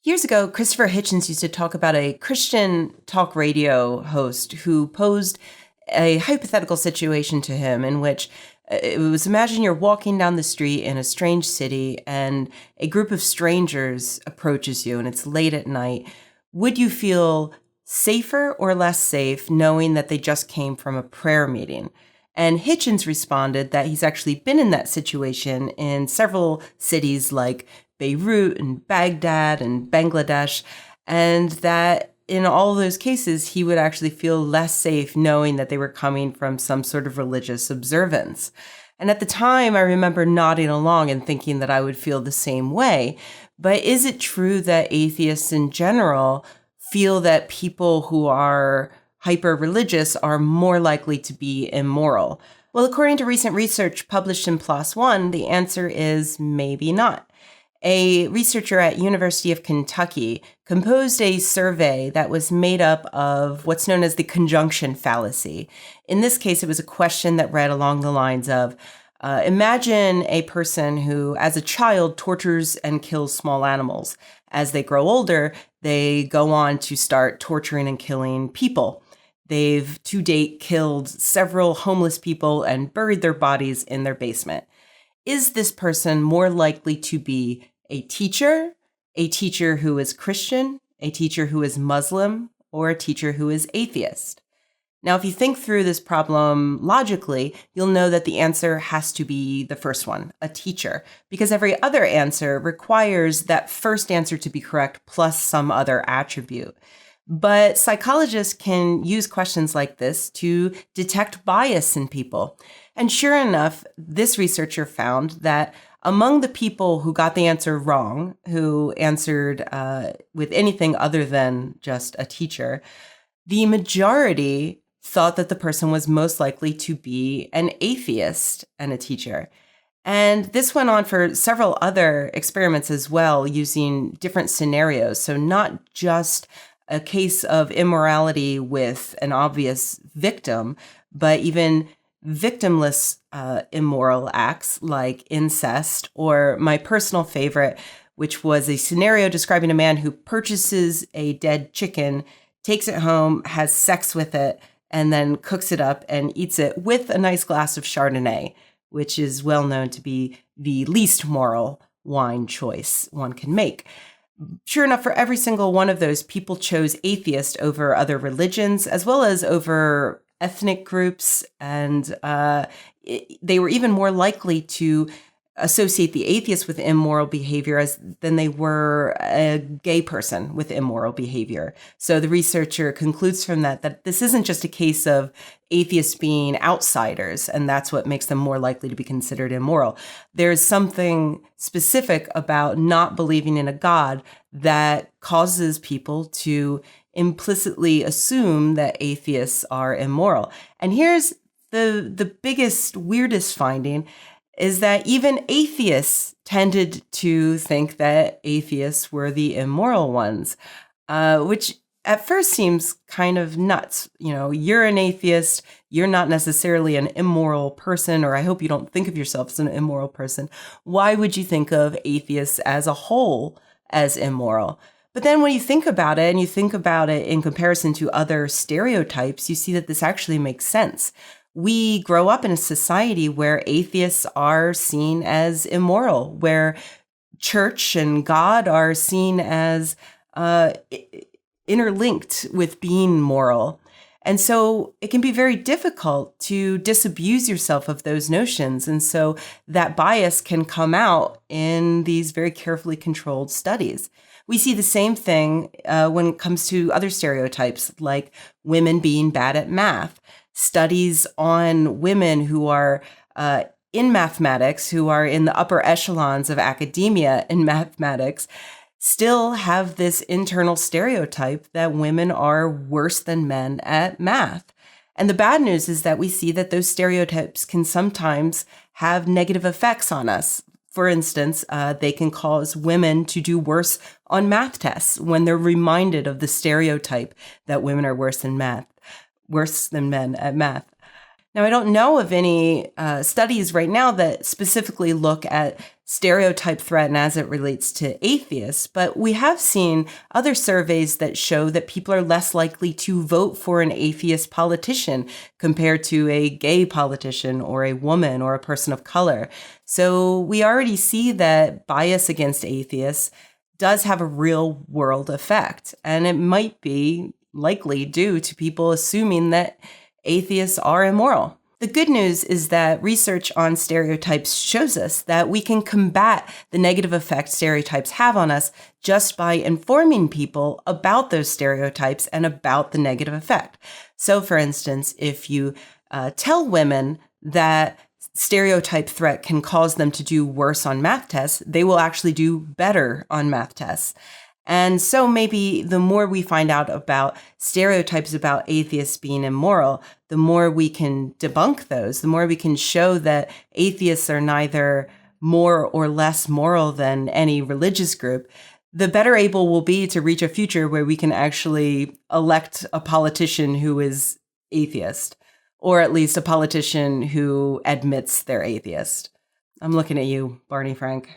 Years ago, Christopher Hitchens used to talk about a Christian talk radio host who posed a hypothetical situation to him in which it was, imagine you're walking down the street in a strange city and a group of strangers approaches you and it's late at night. Would you feel safer or less safe knowing that they just came from a prayer meeting? And Hitchens responded that he's actually been in that situation in several cities like Beirut and Baghdad and Bangladesh, and that in all those cases, he would actually feel less safe knowing that they were coming from some sort of religious observance. And at the time, I remember nodding along and thinking that I would feel the same way. But is it true that atheists in general feel that people who are hyper-religious are more likely to be immoral? Well, according to recent research published in PLOS ONE, the answer is maybe not. A researcher at University of Kentucky composed a survey that was made up of what's known as the conjunction fallacy. In this case, it was a question that read along the lines of, imagine a person who, as a child, tortures and kills small animals. As they grow older, they go on to start torturing and killing people. They've to date killed several homeless people and buried their bodies in their basement. Is this person more likely to be a teacher who is Christian, a teacher who is Muslim, or a teacher who is atheist? Now, if you think through this problem logically, you'll know that the answer has to be the first one, a teacher, because every other answer requires that first answer to be correct plus some other attribute. But psychologists can use questions like this to detect bias in people. And sure enough, this researcher found that among the people who got the answer wrong, who answered with anything other than just a teacher, the majority thought that the person was most likely to be an atheist and a teacher. And this went on for several other experiments as well, using different scenarios. So not just a case of immorality with an obvious victim, but even victimless immoral acts like incest, or my personal favorite, which was a scenario describing a man who purchases a dead chicken, takes it home, has sex with it, and then cooks it up and eats it with a nice glass of Chardonnay, which is well known to be the least moral wine choice one can make. Sure enough, for every single one of those, people chose atheist over other religions, as well as over ethnic groups, and they were even more likely to associate the atheist with immoral behavior than they were a gay person with immoral behavior. So the researcher concludes from that this isn't just a case of atheists being outsiders, and that's what makes them more likely to be considered immoral. There's something specific about not believing in a God that causes people to implicitly assume that atheists are immoral. And here's the biggest, weirdest finding, is that even atheists tended to think that atheists were the immoral ones, which at first seems kind of nuts. You know, you're an atheist, you're not necessarily an immoral person, or I hope you don't think of yourself as an immoral person. Why would you think of atheists as a whole as immoral? But then when you think about it, and you think about it in comparison to other stereotypes, you see that this actually makes sense. We grow up in a society where atheists are seen as immoral, where church and God are seen as interlinked with being moral. And so it can be very difficult to disabuse yourself of those notions. And so that bias can come out in these very carefully controlled studies. We see the same thing when it comes to other stereotypes, like women being bad at math. Studies on women who are in mathematics, who are in the upper echelons of academia in mathematics, still have this internal stereotype that women are worse than men at math. And the bad news is that we see that those stereotypes can sometimes have negative effects on us. For instance, they can cause women to do worse on math tests when they're reminded of the stereotype that women are worse than men at math. Now, I don't know of any studies right now that specifically look at stereotype threat and as it relates to atheists, but we have seen other surveys that show that people are less likely to vote for an atheist politician compared to a gay politician or a woman or a person of color. So we already see that bias against atheists does have a real world effect, and it might be likely due to people assuming that atheists are immoral. The good news is that research on stereotypes shows us that we can combat the negative effect stereotypes have on us just by informing people about those stereotypes and about the negative effect. So, for instance, if you tell women that stereotype threat can cause them to do worse on math tests, they will actually do better on math tests. And so maybe the more we find out about stereotypes about atheists being immoral, the more we can debunk those, the more we can show that atheists are neither more or less moral than any religious group, the better able we'll be to reach a future where we can actually elect a politician who is atheist, or at least a politician who admits they're atheist. I'm looking at you, Barney Frank.